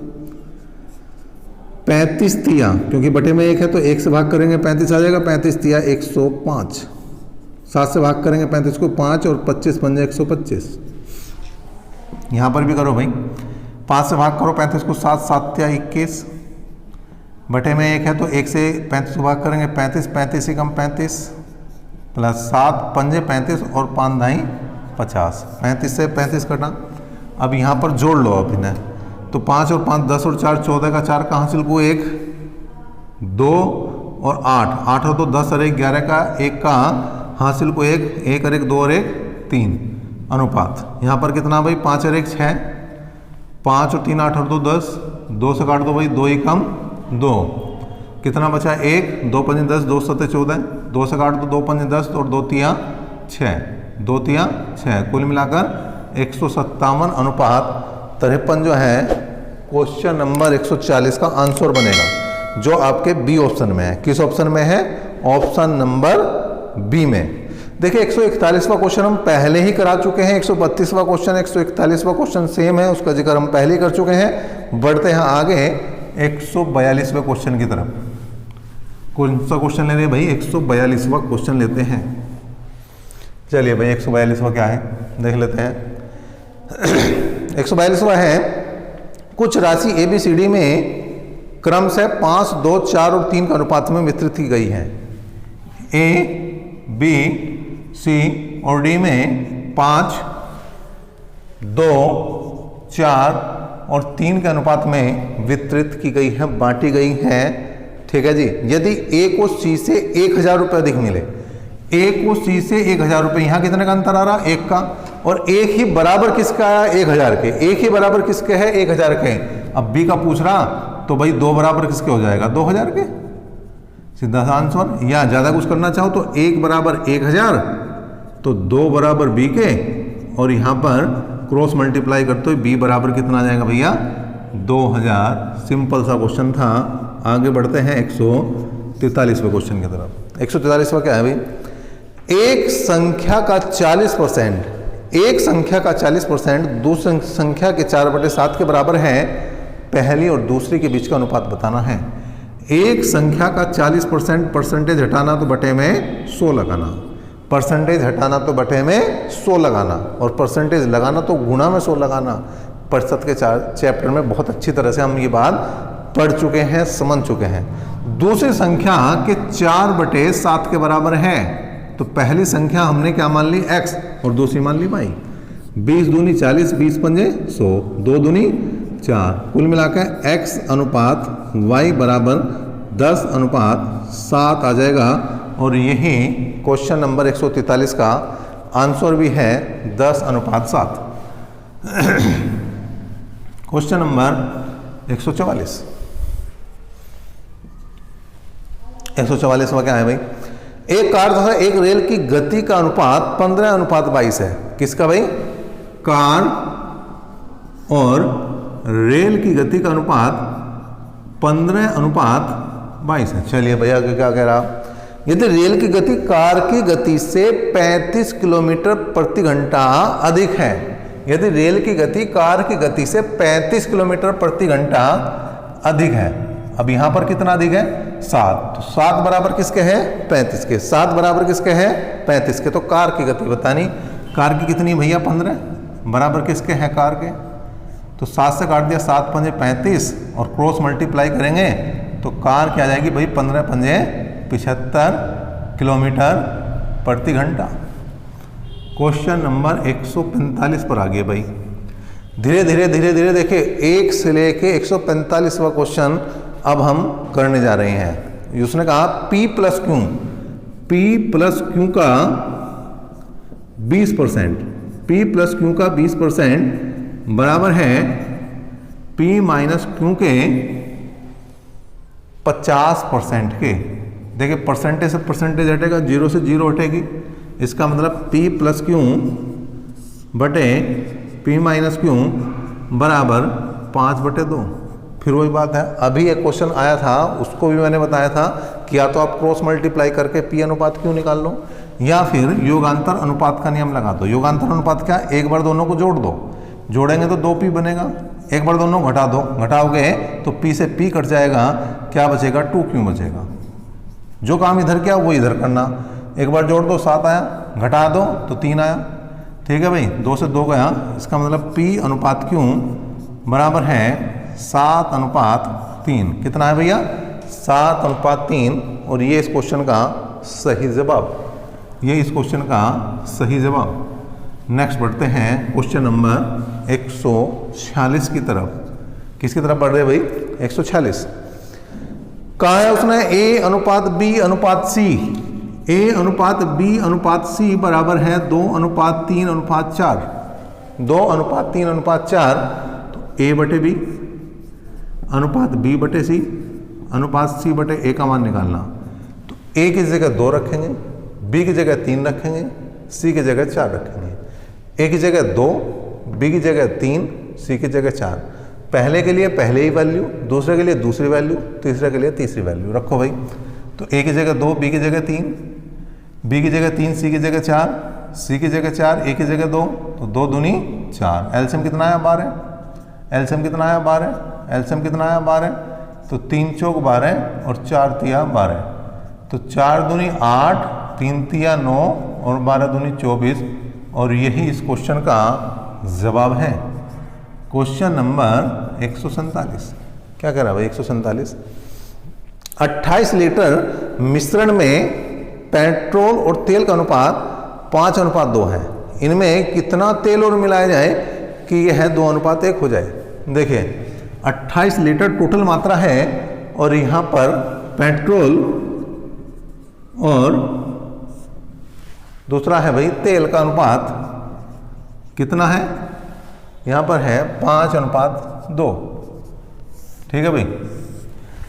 35 तिया, क्योंकि बटे में 1 है तो 1 से भाग करेंगे 35 आ जाएगा, 35 तिया 105। 7 से भाग करेंगे 35 को 5 और 25 पंजे 125। यहाँ पर भी करो भाई, 5 से भाग करो 35 को 7, 7 तिया 21। बटे में 1 है तो 1 से 35 को भाग करेंगे 35, 35 से कम 35 प्लस 7 पंजे 35 और 5 दाई 50। 35 से 35 कटा। अब यहाँ पर जोड़ लो अब इन्हें, तो 5 और 5 10 और 4 14 का 4 का हासिल को 1, 2 और 8, 8 हो तो 10 और 1 11 का 1 का हासिल को 1, 1 और 1 2 और 1 3 अनुपात। यहाँ पर कितना भाई 5 और 1 6, 5 और 3 8 और 2 10, 2 से काट दो भाई, 2 ही कम 2, कितना बचा 1, 2 पंजे 10, 2 7 14, 2 से काट दो 2 पंजे 10 और 2 तिया 6, 2 तिया 6। कुल मिलाकर 157 अनुपात 53 जो है क्वेश्चन नंबर 140 का आंसर बनेगा, जो आपके बी ऑप्शन में है। किस ऑप्शन में है? ऑप्शन नंबर बी में। देखिए 141वां क्वेश्चन हम पहले ही करा चुके हैं। 132वां क्वेश्चन 141वां क्वेश्चन सेम है, उसका जिक्र हम पहले ही कर चुके हैं। बढ़ते हैं आगे 142वें क्वेश्चन की तरफ। कौन सा क्वेश्चन ले रहे हैं भाई? 142वां क्वेश्चन लेते हैं। चलिए भाई 142वां क्या है देख लेते हैं। 142वां है, कुछ राशि ABCD में क्रम से 5, 2, 4 और 3 का अनुपात में वितरित की गई है। A, B, C और D में 5, 2, 4 और 3 के अनुपात में वितरित की गई है, बांटी गई है। ठीक है जी। यदि A को C से 1000 रुपये अधिक मिले, A को C से 1000 रुपये, यहाँ कितने का अंतर आ रहा? 1 का। और 1 ही बराबर किसका आया? 1000 के। 1 ही बराबर किसके है? 1000 के। अब B का पूछ रहा तो भाई 2 बराबर किसके हो जाएगा? 2000 के। सीधा सा आंसर। या ज़्यादा कुछ करना चाहो तो 1 बराबर 1000 तो 2 बराबर B के, और यहाँ पर क्रॉस मल्टीप्लाई करते हुए B बराबर कितना आ जाएगा भैया? 2000। सिंपल सा क्वेश्चन था। आगे बढ़ते हैं 143वें क्वेश्चन की तरफ। 143वां क्या है भाई? एक संख्या का 40%, एक संख्या का 40% दूसरी संख्या के 4/7 के बराबर है। पहली और दूसरी के बीच का अनुपात बताना है। एक संख्या का 40% परसेंटेज हटाना तो बटे में 100 लगाना, परसेंटेज हटाना तो बटे में 100 लगाना, और परसेंटेज लगाना तो गुणा में 100 लगाना। प्रतिशत के चैप्टर में बहुत अच्छी तरह से हम ये बात पढ़ चुके हैं, समझ चुके हैं। दूसरी संख्या के 4/7 के बराबर है, तो पहली संख्या हमने क्या मान ली? x, और दूसरी मान ली y। 20 दूनी 40, 20 पंजे 100, 2 दूनी 4। कुल मिलाकर x अनुपात y बराबर 10/7 आ जाएगा। और यही क्वेश्चन नंबर 143 का आंसर भी है 10:7। Question number 144। 144 में क्या है भाई, एक कार तथा एक रेल की गति का अनुपात 15:22 है। किसका भाई, कार और रेल की गति का अनुपात 15:22 है। चलिए भैया क्या कह रहा, यदि रेल की गति कार की गति से 35 किलोमीटर प्रति घंटा अधिक है, यदि रेल की गति कार की गति से 35 किलोमीटर प्रति घंटा अधिक है। अब यहां पर कितना अधिक है, 7, तो 7 बराबर किसके है, 35 के। 7 बराबर किसके है, 35 के। तो कार की गति बतानी, कार की कितनी भैया, 15 बराबर किसके है, कार के। तो 7 से काट दिया, 7 पंजे 35 और क्रॉस मल्टीप्लाई करेंगे तो कार क्या आ जाएगी भाई, 15 पंजे 75 किलोमीटर प्रति घंटा। क्वेश्चन नंबर 145 पर आ गए भाई। धीरे धीरे देखिए 1 से लेके 145वां क्वेश्चन अब हम करने जा रहे हैं। उसने कहा P प्लस Q का 20%, P प्लस Q का 20% बराबर है P माइनस Q के 50% के। देखिए परसेंटेज से परसेंटेज हटेगा, 0 से 0 हटेगी। इसका मतलब P प्लस Q बटे P माइनस Q बराबर 5/2। फिर वही बात है, अभी एक क्वेश्चन आया था उसको भी मैंने बताया था कि या तो आप क्रॉस मल्टीप्लाई करके P अनुपात Q निकाल लो या फिर योगांतर अनुपात का नियम लगा दो। योगांतर अनुपात क्या, एक बार दोनों को जोड़ दो, जोड़ेंगे तो 2P बनेगा, एक बार दोनों घटा दो, घटाओगे तो P से P कट जाएगा, क्या बचेगा, 2Q बचेगा। जो काम इधर किया वो इधर करना, एक बार जोड़ दो 7 आया, घटा दो तो 3 आया। ठीक है भाई, 2 से 2 गया, इसका मतलब P अनुपात Q बराबर है 7:3। कितना है भैया, 7:3। और ये इस क्वेश्चन का सही जवाब, ये इस क्वेश्चन का सही जवाब। नेक्स्ट बढ़ते हैं क्वेश्चन नंबर 146 की तरफ। किसकी तरफ बढ़ रहे भाई, 146। कहा है उसने A अनुपात B अनुपात C, A अनुपात B अनुपात C बराबर है 2:3:4। 2:3:4 तो A बटे B अनुपात B बटे C अनुपात C बटे A का मान निकालना। तो A की जगह 2 रखेंगे, B की जगह 3 रखेंगे, C की जगह 4 रखेंगे। A की जगह 2, B की जगह 3, C की जगह 4। पहले के लिए पहले ही वैल्यू, दूसरे के लिए दूसरी वैल्यू, तीसरे के लिए तीसरी वैल्यू रखो भाई। तो A की जगह 2, B की जगह 3, B की जगह 3, C की जगह 4, C की जगह 4, A की जगह 2, तो 2 दूनी 4। एलसीएम कितना आया, 12। एलसीएम कितना आया, 12। एलसीएम कितना आया, 12। तो 3 चौक 12 और 4 तिया 12। तो 4 दूनी 8, 3 तिया 9 और 12 दूनी 24। और यही इस क्वेश्चन का जवाब है। क्वेश्चन नंबर 147 क्या कह रहा है भाई, 147। 28 लीटर मिश्रण में पेट्रोल और तेल का अनुपात 5:2 है। इनमें कितना तेल और मिलाया जाए कि यह 2:1 हो जाए। देखिए 28 लीटर टोटल मात्रा है और यहाँ पर पेट्रोल और दूसरा है भाई तेल का अनुपात कितना है, यहाँ पर है 5:2। ठीक है भाई।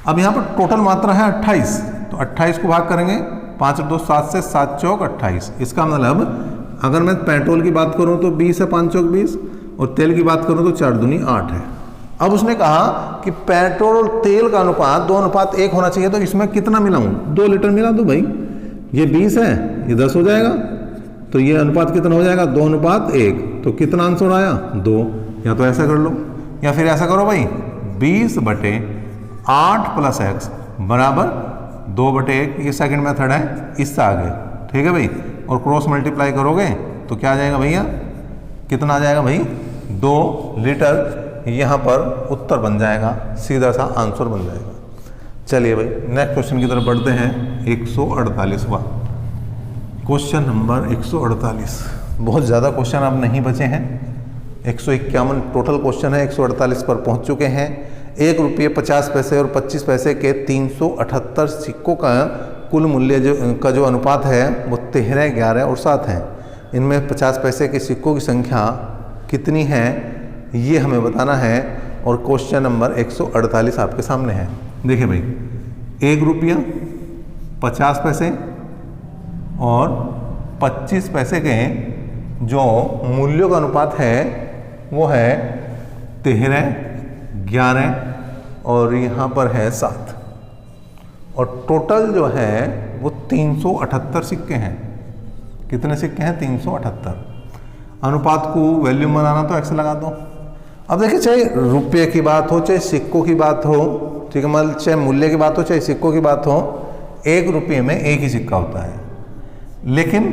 अब यहाँ पर टोटल मात्रा है 28, तो 28 को भाग करेंगे 5 और 2 7 से, 7 चौक 28। इसका मतलब अगर मैं पेट्रोल की बात करूँ तो 20 है, 5 चौक 20 और तेल की बात करूँ तो 4 दूनी 8 है। अब उसने कहा कि पेट्रोल और तेल का अनुपात 2:1 होना चाहिए, तो इसमें कितना मिलाऊं, 2 लीटर मिला दो भाई। ये 20 है, ये 10 हो जाएगा, तो ये अनुपात कितना हो जाएगा, 2:1। तो कितना आंसर आया, 2। या तो ऐसा कर लो या फिर ऐसा करो भाई, 20/8 + x बराबर 2/1। ये सेकंड मेथड है, इससे आगे। ठीक है भाई। और क्रॉस मल्टीप्लाई करोगे तो क्या आ जाएगा भैया, कितना आ जाएगा भाई, 2 लीटर। यहाँ पर उत्तर बन जाएगा, सीधा सा आंसर बन जाएगा। चलिए भाई नेक्स्ट क्वेश्चन की तरफ बढ़ते हैं। 148वां क्वेश्चन नंबर 148। बहुत ज़्यादा क्वेश्चन अब नहीं बचे हैं, 151 टोटल क्वेश्चन है, 148 पर पहुंच चुके हैं। 1 रुपये 50 पैसे और 25 पैसे के 378 सिक्कों का कुल मूल्य का जो अनुपात है वो 13, 11 और 7 है। इनमें 50 पैसे के सिक्कों की संख्या कितनी है ये हमें बताना है। और क्वेश्चन नंबर 148 आपके सामने है। देखिए भाई, 1 रुपया 50 पैसे और 25 पैसे के जो मूल्यों का अनुपात है वो है 13, 11 और यहाँ पर है 7 और टोटल जो है वो 378 सिक्के हैं। कितने सिक्के हैं? 378। अनुपात को वैल्यूम बनाना तो एक्स लगा दो। अब देखिए, चाहे रुपये की बात हो चाहे सिक्कों की बात हो, ठीक है, मतलब चाहे मूल्य की बात हो चाहे सिक्कों की बात हो, 1 रुपये में एक ही सिक्का होता है। लेकिन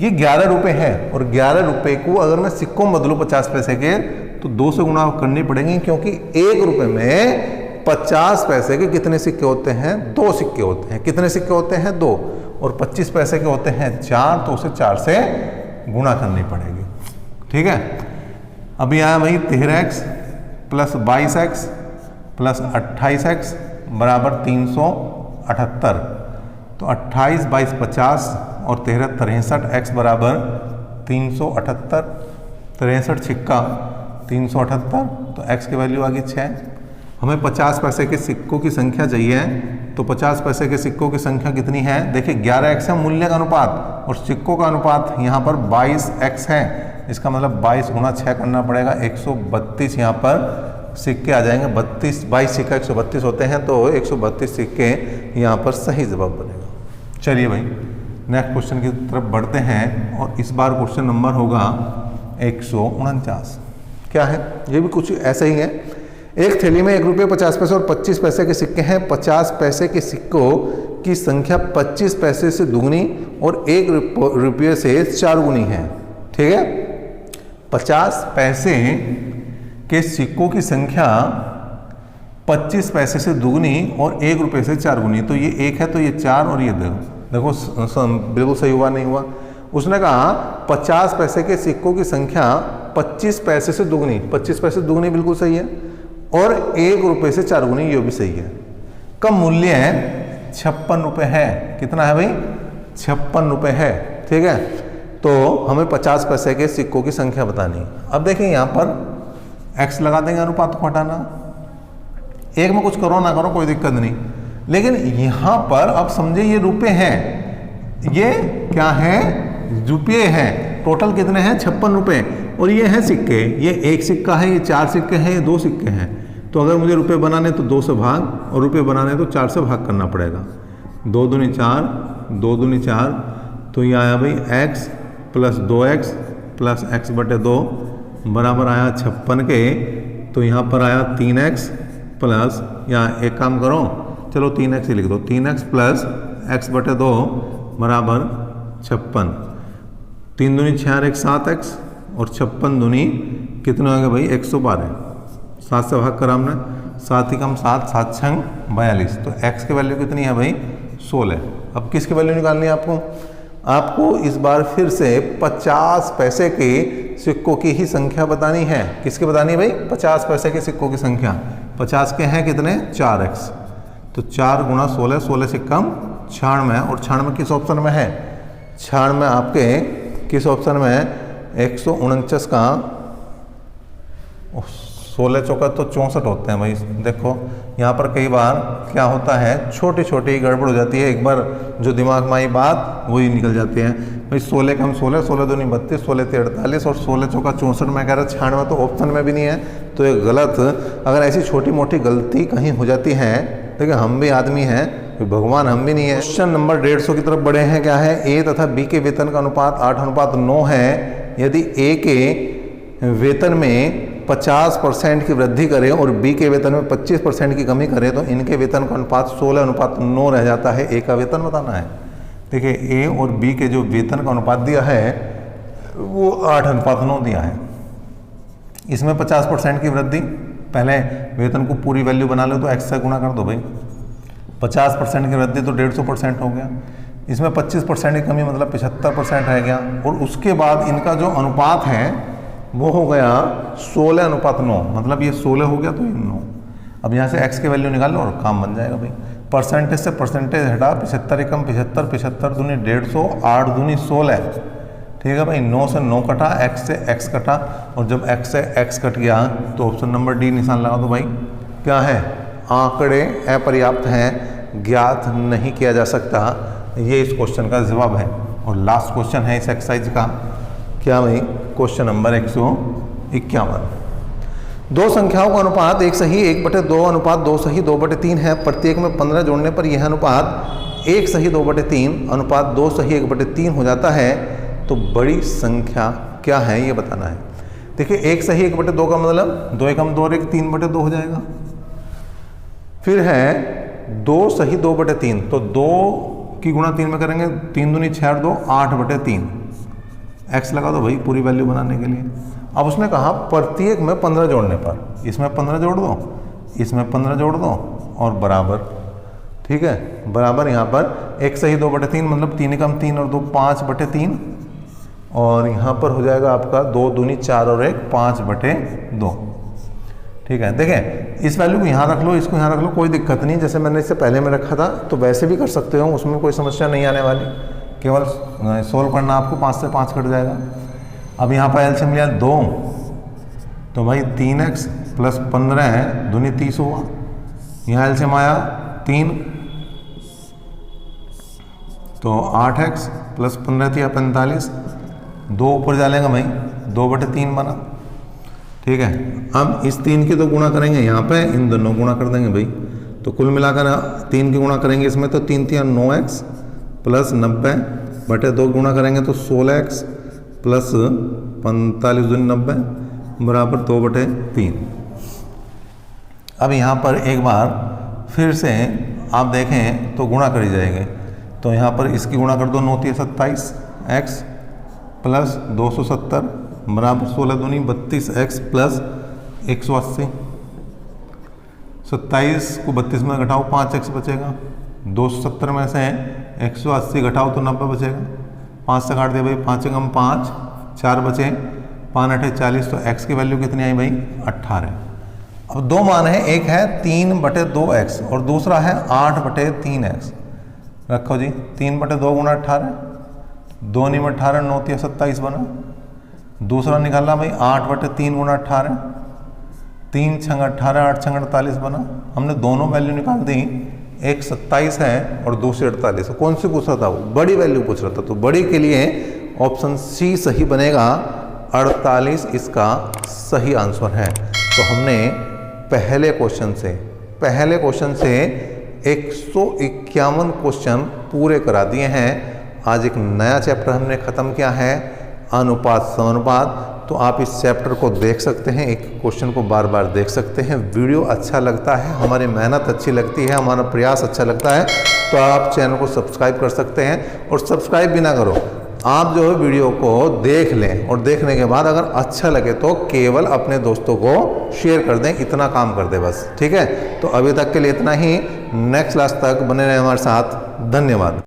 ये 11 रुपये है और 11 रुपये को अगर मैं सिक्कों में बदलूँ 50 पैसे के तो 2 से गुणा करनी पड़ेगी, क्योंकि 1 रुपये में 50 पैसे के कितने सिक्के होते हैं? 2 सिक्के होते हैं। कितने सिक्के होते हैं? 2। और 25 पैसे के होते हैं 4, तो उसे 4 से गुणा करनी पड़ेगी। ठीक है, अभी आया वही 13x plus 22x plus 28x बराबर 378। तो 28, 22, 50 और 13, 63, x बराबर 378। 63 छिक्का 378, तो x की वैल्यू आ गई 6। हमें 50 पैसे के सिक्कों की संख्या चाहिए, तो 50 पैसे के सिक्कों की संख्या कितनी है? देखिए 11x है मूल्य का अनुपात और सिक्कों का अनुपात यहाँ पर 22x है। इसका मतलब 22 गुणा 6 करना पड़ेगा, 132 यहाँ पर सिक्के आ जाएंगे। 22 सिक्का 132 होते हैं, तो 132 सिक्के यहाँ पर सही जवाब बनेगा। चलिए भाई, नेक्स्ट क्वेश्चन की तरफ बढ़ते हैं और इस बार क्वेश्चन नंबर होगा 149। क्या है? ये भी कुछ ऐसा ही है। एक थैली में 1 रुपये 50 पैसे और 25 पैसे के सिक्के हैं। 50 पैसे के सिक्कों की संख्या 25 पैसे से दुगनी और 1 रुपये से 4 गुनी है। ठीक है, 50 पैसे के सिक्कों की संख्या 25 पैसे से दुगनी और 1 रुपये से 4 गुनी। तो ये 1 है, तो ये 4 और ये 2। देखो बिल्कुल सही हुआ नहीं हुआ? उसने कहा 50 पैसे के सिक्कों की संख्या 25 पैसे से दुगनी। 25 पैसे दुगनी बिल्कुल सही है और 1 रुपये से 4 गुनी, ये भी सही है। कम मूल्य है 56 रुपये है। कितना है भाई? 56 रुपये है। ठीक है, तो हमें 50 पैसे के सिक्कों की संख्या बतानी। अब देखिए यहाँ पर x लगा देंगे अनुपात को हटाना। एक में कुछ करो ना करो कोई दिक्कत नहीं, लेकिन यहाँ पर अब समझे ये रुपये हैं। ये क्या है? रुपये हैं। टोटल कितने हैं? 56 रुपये। और ये हैं सिक्के। ये 1 सिक्का है, ये 4 सिक्के हैं, ये 2 सिक्के हैं। तो अगर मुझे रुपये बनाने तो 2 से भाग और रुपये बनाने तो 4 से भाग करना पड़ेगा। 2 दूनी 4, 2 दूनी 4, तो ये आया भाई x plus 2x plus x बटे 2 बराबर आया 56 के। तो यहाँ पर आया 3x प्लस, यहाँ एक काम करो, चलो 3x ही लिख दो, 3x प्लस x बटे 2 बराबर 56। 3 दूनी 4, 1 7x और 56 दूनी कितने होंगे भाई? 112। 7 से भाग करा हमने, 7 ही कम 7, 7 छंग 42। तो x की वैल्यू कितनी है भाई? 16। अब किसकी वैल्यू निकालनी है आपको? आपको इस बार फिर से 50 पैसे के सिक्कों की ही संख्या बतानी है। किसकी बतानी है भाई? 50 पैसे के सिक्कों की संख्या। 50 के हैं कितने? 4x। तो 4 गुणा 16, 16 से कम 96। और 96 किस ऑप्शन में है? 96 आपके किस ऑप्शन में है? 149 का 16 चौका तो 64 होते हैं भाई। देखो यहाँ पर कई बार क्या होता है, छोटी छोटी गड़बड़ हो जाती है। एक बार जो दिमाग में आई बात वही निकल जाती है भाई। 16 कम 16, 16 दूनी 32, 16 ते 48 और 16 चौका 64। मैं कह रहा 96 तो ऑप्शन में भी नहीं है, तो ये गलत। अगर ऐसी छोटी मोटी गलती कहीं हो जाती है, देखिए हम भी आदमी हैं, भगवान हम भी नहीं है। क्वेश्चन नंबर 150 की तरफ बढ़े हैं। क्या है? ए तथा बी के वेतन का अनुपात 8:9 है। यदि ए के वेतन में 50% की वृद्धि करें और बी के वेतन में 25% की कमी करें तो इनके वेतन का अनुपात 16:9 रह जाता है। ए का वेतन बताना है। देखिए ए और बी के जो वेतन का अनुपात दिया है वो 8:9 दिया है। इसमें 50% की वृद्धि, पहले वेतन को पूरी वैल्यू बना लो तो x से गुणा कर दो भाई। 50% की वृद्धि तो 150% हो गया। इसमें 25% की कमी मतलब 75% रह गया। और उसके बाद इनका जो अनुपात है वो हो गया 16:9, मतलब ये 16 हो गया तो ये 9। अब यहाँ से x की वैल्यू निकाल लो और काम बन जाएगा भाई। परसेंटेज से परसेंटेज हटा, 75 कम 75, 75 दूनी 150, 8 दूनी 16, ठीक है भाई, 9 से 9 कटा, x से x कटा, और जब x से x कट गया तो ऑप्शन नंबर डी निशान लगा दो भाई। क्या है, आंकड़े अपर्याप्त हैं, ज्ञात नहीं किया जा सकता, ये इस क्वेश्चन का जवाब है। और लास्ट क्वेश्चन है इस एक्सरसाइज का, क्या भाई, क्वेश्चन नंबर 151। दो संख्याओं का अनुपात 1:1/2 अनुपात 2:2/3 है। प्रत्येक में 15 जोड़ने पर यह अनुपात 1:2/3 अनुपात 2:1/3 हो जाता है। तो बड़ी संख्या क्या है ये बताना है। देखिए 1:1/2 का मतलब 2 एकम 2 और 1 3/2 हो जाएगा। फिर है 2:2/3, तो 2 की गुणा 3 में करेंगे, 3 दूनी 6 और 2 8/3। x लगा दो भाई पूरी वैल्यू बनाने के लिए। अब उसने कहा प्रत्येक में 15 जोड़ने पर, इसमें 15 जोड़ दो, इसमें 15 जोड़ दो और बराबर, ठीक है, बराबर यहाँ पर 1:2/3 मतलब 3 एकम 3 और 2 5/3, और यहाँ पर हो जाएगा आपका 2 दूनी 4 और 1 5/2। ठीक है, देखें इस वैल्यू को यहाँ रख लो, इसको यहाँ रख लो, कोई दिक्कत नहीं। जैसे मैंने इससे पहले में रखा था तो वैसे भी कर सकते हो, उसमें कोई समस्या नहीं आने वाली, केवल सोल्व करना आपको, 5 से 5 कट जाएगा। अब यहाँ पर एलसीएम लिया 2, तो भाई 3x प्लस 15 है, दूनी 30 हुआ। यहाँ एलसीएम आया 3, तो 8x प्लस 15 थी 45, 2 ऊपर डालेंगे भाई, 2/3 बना। ठीक है, अब इस 3 की तो गुणा करेंगे यहाँ पे, इन दोनों गुणा कर देंगे भाई, तो कुल मिलाकर 3 की गुणा करेंगे इसमें, तो 3 3 9x प्लस 90/2 गुणा करेंगे तो 16x प्लस 45 दूनी 90 बराबर 2/3। अब यहाँ पर एक बार फिर से आप देखें तो गुणा करी जाएगी, तो यहाँ पर इसकी गुणा कर दो, 9 × 27 x प्लस 270 बराबर 16 दूनी 32x प्लस 180। 27 को 32 में घटाओ 5x बचेगा, 270 में से 180 घटाओ तो 90 बचेगा। 5 से काट दिया भाई, 5 एकम 5, 4 बचे, 5 8 40, तो x की वैल्यू कितनी आई भाई 18। अब दो मान है, एक है 3/2x और दूसरा है 8/3x। रखो जी, 3/2 गुणा 18, 2 × 18 9 × 27 बना। दूसरा निकालना भाई 8/3 गुणा 18, 3 × 18 8 × 48 बना। हमने दोनों वैल्यू निकाल दी, एक 27 है और दूसरी 48 है। कौन सी पूछ रहा था वो, बड़ी वैल्यू पूछ रहा था, तो बड़ी के लिए ऑप्शन सी सही बनेगा, 48 इसका सही आंसर है। तो हमने पहले क्वेश्चन से 151 क्वेश्चन पूरे करा दिए हैं। आज एक नया चैप्टर हमने ख़त्म किया है, अनुपात समानुपात। तो आप इस चैप्टर को देख सकते हैं, एक क्वेश्चन को बार बार देख सकते हैं। वीडियो अच्छा लगता है, हमारी मेहनत अच्छी लगती है, हमारा प्रयास अच्छा लगता है, तो आप चैनल को सब्सक्राइब कर सकते हैं। और सब्सक्राइब भी ना करो, आप जो है वीडियो को देख लें, और देखने के बाद अगर अच्छा लगे तो केवल अपने दोस्तों को शेयर कर दें, इतना काम कर दें बस। ठीक है, तो अभी तक के लिए इतना ही। नेक्स्ट क्लास तक बने रहें हमारे साथ। धन्यवाद।